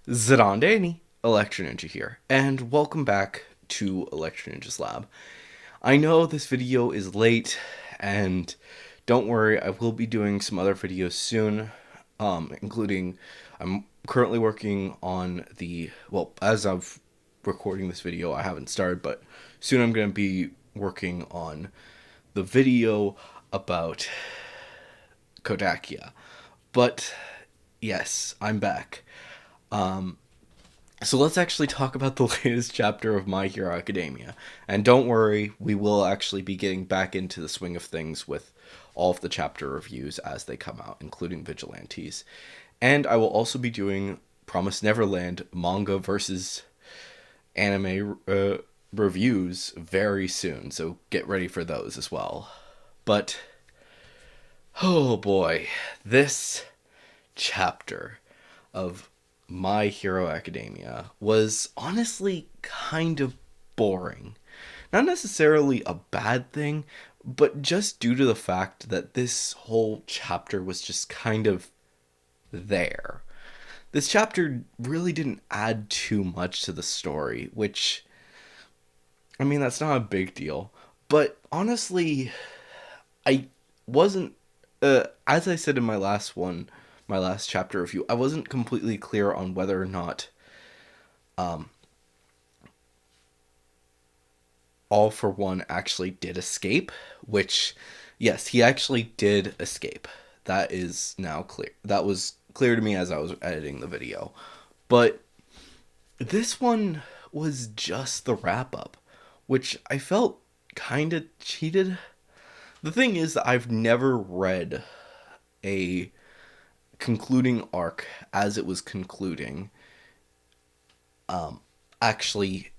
Zidane, Electro Ninja here, and welcome back to Electro Ninja's Lab. I know this video is late, and don't worry, I will be doing some other videos soon, including I'm currently working on as of recording this video, I haven't started, but soon I'm going to be working on the video about Kodakia. But yes, I'm back. So let's actually talk about the latest chapter of My Hero Academia. And don't worry, we will actually be getting back into the swing of things with all of the chapter reviews as they come out, including Vigilantes. And I will also be doing Promise Neverland manga versus anime reviews very soon, so get ready for those as well. But, oh boy, this chapter of My Hero Academia was honestly kind of boring. Not necessarily a bad thing, but just due to the fact that this whole chapter was just kind of there. This chapter really didn't add too much to the story, which, I mean, that's not a big deal. But honestly, I wasn't as I said in my last chapter review, I wasn't completely clear on whether or not All for One actually did escape, which yes, he actually did escape. That is now clear. That was clear to me as I was editing the video. But this one was just the wrap up, which I felt kind of cheated. The thing is that I've never read a concluding arc as it was concluding, actually,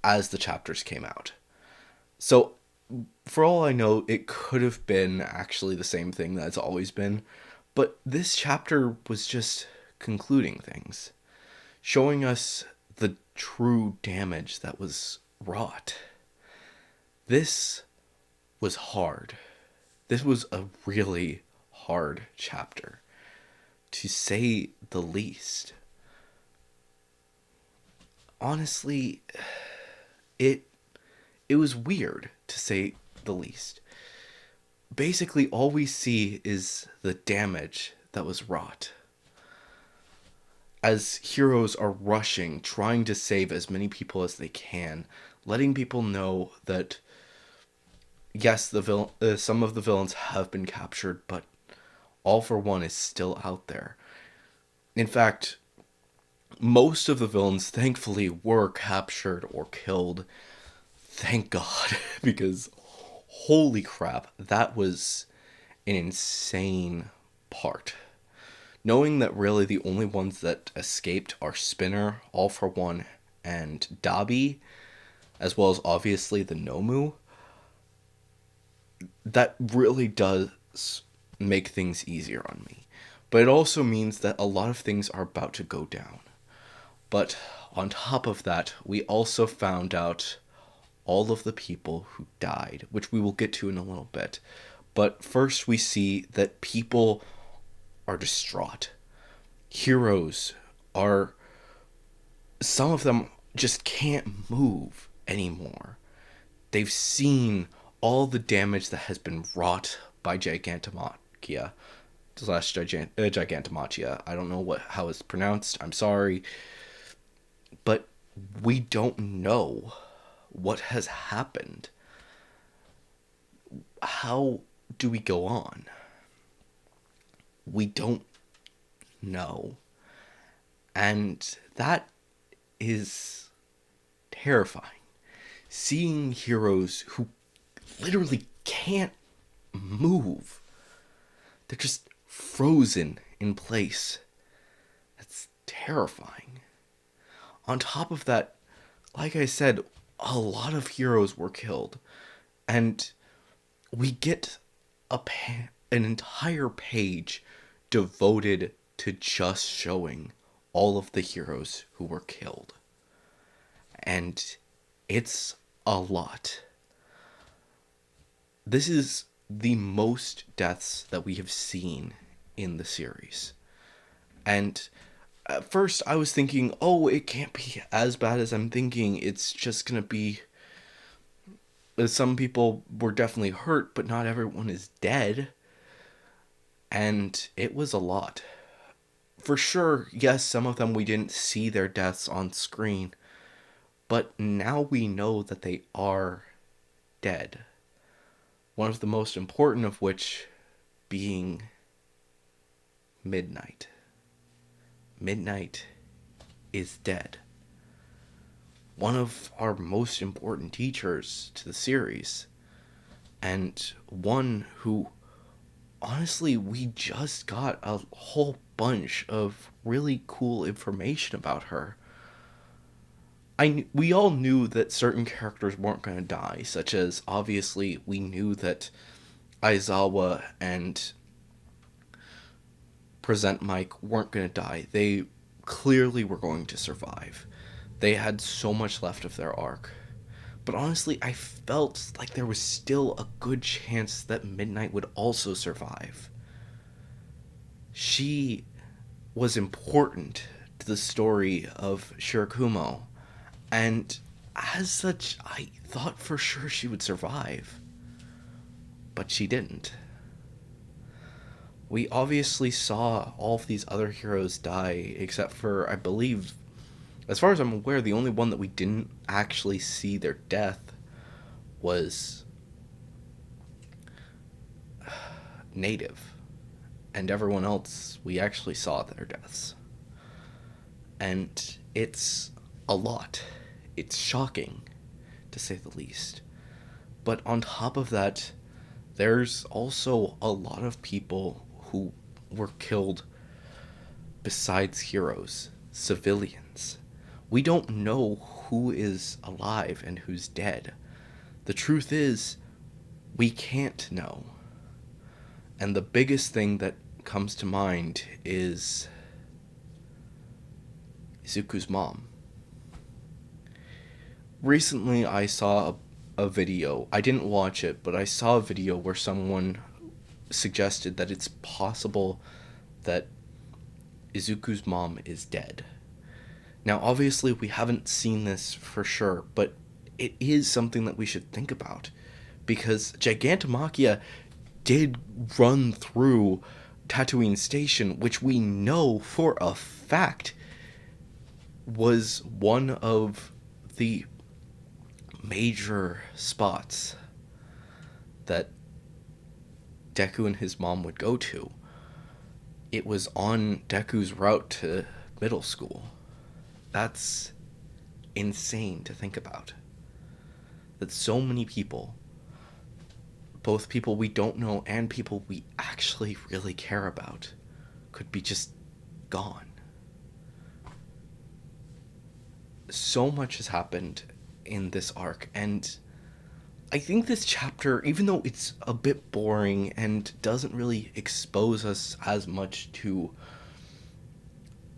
as the chapters came out. So, for all I know, it could have been actually the same thing that it's always been, but this chapter was just concluding things, showing us the true damage that was wrought. This was hard. This was a really hard chapter, to say the least. Honestly, it it was weird to say the least. Basically all we see is the damage that was wrought as heroes are rushing, trying to save as many people as they can, letting people know that yes, some of the villains have been captured, but All for One is still out there. In fact, most of the villains thankfully were captured or killed. Thank God, because holy crap, that was an insane part. Knowing that really the only ones that escaped are Spinner, All for One, and Dabi, as well as obviously the Nomu, that really does make things easier on me. But it also means that a lot of things are about to go down. But on top of that, we also found out all of the people who died, which we will get to in a little bit. But first, we see that people are distraught. Heroes are. Some of them just can't move anymore. They've seen all the damage that has been wrought by Gigantomachia slash Gigantomachia. I don't know how it's pronounced. I'm sorry, but we don't know what has happened. How do we go on? We don't know. And that is terrifying. Seeing heroes who literally can't move, they're just frozen in place. That's terrifying. On top of that, like I said, a lot of heroes were killed. And we get an entire page devoted to just showing all of the heroes who were killed. And it's a lot. This is the most deaths that we have seen in the series. And At first, I was thinking, oh, it can't be as bad as I'm thinking. It's just gonna be. Some people were definitely hurt, but not everyone is dead. And it was a lot. For sure, yes, some of them we didn't see their deaths on screen, but now we know that they are dead. One of the most important of which being Midnight. Midnight is dead. One of our most important teachers to the series, and one who, honestly, we just got a whole bunch of really cool information about her. We all knew that certain characters weren't going to die, such as, obviously, we knew that Aizawa and Present Mike weren't going to die. They clearly were going to survive. They had so much left of their arc. But honestly, I felt like there was still a good chance that Midnight would also survive. She was important to the story of Shirakumo, and as such, I thought for sure she would survive. But she didn't. We obviously saw all of these other heroes die, except for, I believe, as far as I'm aware, the only one that we didn't actually see their death was Native. And everyone else, we actually saw their deaths. And it's a lot. It's shocking, to say the least. But on top of that, there's also a lot of people who were killed besides heroes, civilians. We don't know who is alive and who's dead. The truth is, we can't know. And the biggest thing that comes to mind is Izuku's mom. Recently, I saw a video. I didn't watch it, but I saw a video where someone suggested that it's possible that Izuku's mom is dead. Now, obviously, we haven't seen this for sure, but it is something that we should think about. Because Gigantomachia did run through Tatooine Station, which we know for a fact was one of the major spots that Deku and his mom would go to. It was on Deku's route to middle school. That's insane to think about. That so many people, both people we don't know and people we actually really care about, could be just gone. So much has happened in this arc, and I think this chapter, even though it's a bit boring and doesn't really expose us as much to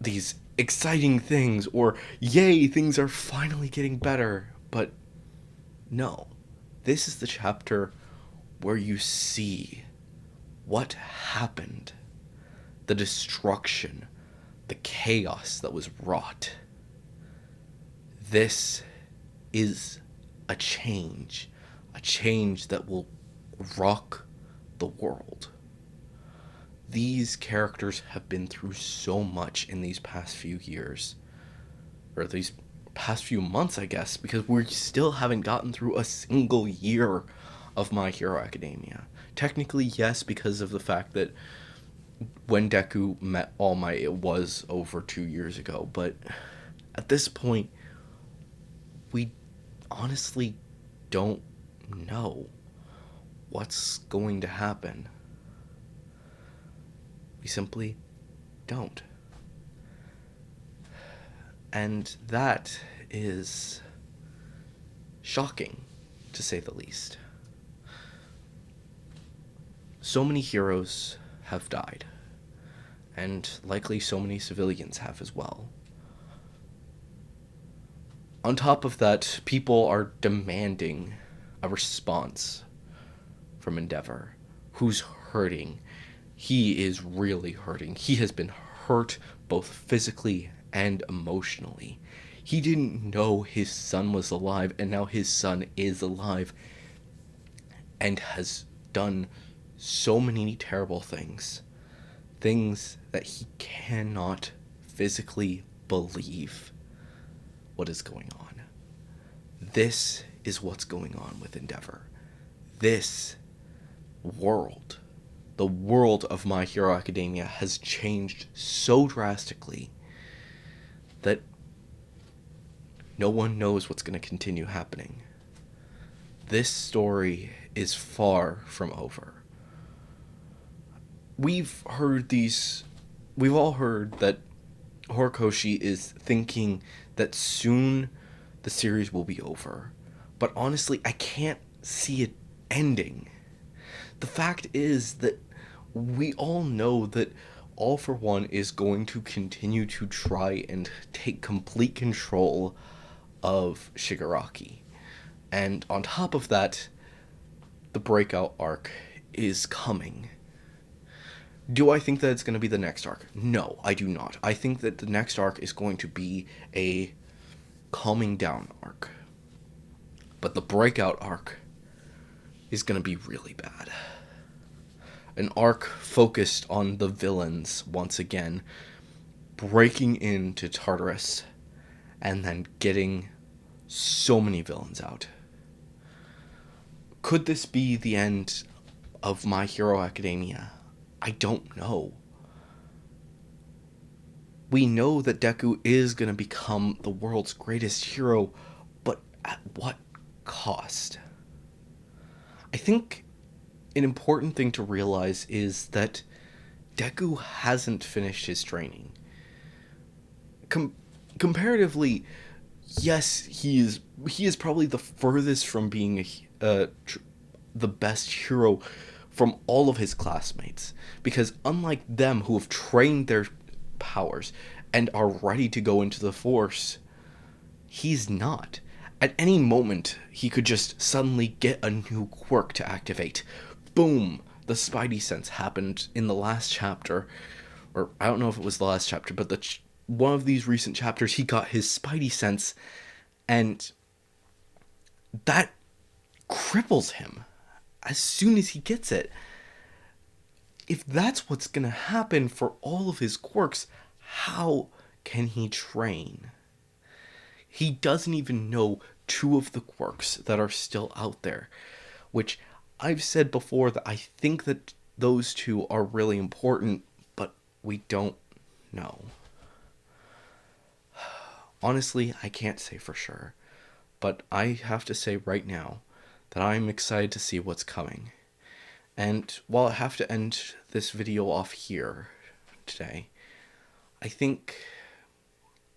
these exciting things, or yay, things are finally getting better, but no. This is the chapter where you see what happened, the destruction, the chaos that was wrought. This is a change that will rock the world. These characters have been through so much in these past few years, or these past few months, I guess, because we still haven't gotten through a single year of My Hero Academia. Technically, yes, because of the fact that when Deku met All Might, it was over 2 years ago, but at this point, we honestly don't know what's going to happen. We simply don't. And that is shocking, to say the least. So many heroes have died, and likely so many civilians have as well. On top of that, people are demanding a response from Endeavor, who's hurting. He is really hurting. He has been hurt both physically and emotionally. He didn't know his son was alive, and now his son is alive and has done so many terrible things. Things that he cannot physically believe what is going on. This is what's going on with Endeavor. This world, the world of My Hero Academia, has changed so drastically that no one knows what's going to continue happening. This story is far from over. We've all heard that Horikoshi is thinking that soon the series will be over. But honestly, I can't see it ending. The fact is that we all know that All for One is going to continue to try and take complete control of Shigaraki. And on top of that, the breakout arc is coming. Do I think that it's going to be the next arc? No, I do not. I think that the next arc is going to be a calming down arc. But the breakout arc is going to be really bad. An arc focused on the villains once again, breaking into Tartarus, and then getting so many villains out. Could this be the end of My Hero Academia? I don't know. We know that Deku is going to become the world's greatest hero, but at what cost? I think an important thing to realize is that Deku hasn't finished his training. Comparatively, yes, he is probably the furthest from being the best hero from all of his classmates, because unlike them who have trained their powers and are ready to go into the Force, he's not. At any moment, he could just suddenly get a new quirk to activate. Boom! The Spidey sense happened in the last chapter, or I don't know if it was the last chapter, but one of these recent chapters, he got his Spidey sense, and that cripples him as soon as he gets it. If that's what's gonna happen for all of his quirks, how can he train? He doesn't even know 2 of the quirks that are still out there, which I've said before that I think that those 2 are really important, but we don't know. Honestly, I can't say for sure, but I have to say right now that I'm excited to see what's coming. And while I have to end this video off here today, I think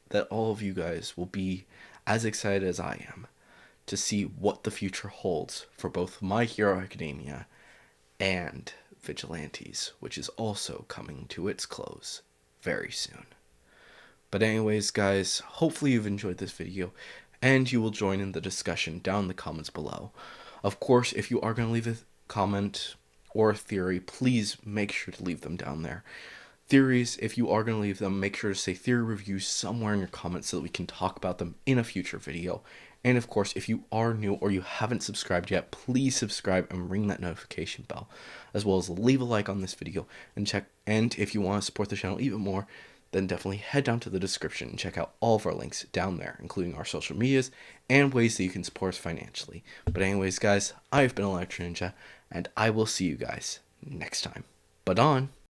that all of you guys will be as excited as I am to see what the future holds for both My Hero Academia and Vigilantes, which is also coming to its close very soon. But anyways, guys, hopefully you've enjoyed this video, and you will join in the discussion down in the comments below. Of course, if you are going to leave a comment or a theory, please make sure to leave them down there. Theories, if you are going to leave them, make sure to say theory reviews somewhere in your comments so that we can talk about them in a future video. And of course, if you are new or you haven't subscribed yet, please subscribe and ring that notification bell, as well as leave a like on this video and if you want to support the channel even more, then definitely head down to the description and check out all of our links down there, including our social medias and ways that you can support us financially. But anyways, guys, I've been Electro Ninja, and I will see you guys next time. But on.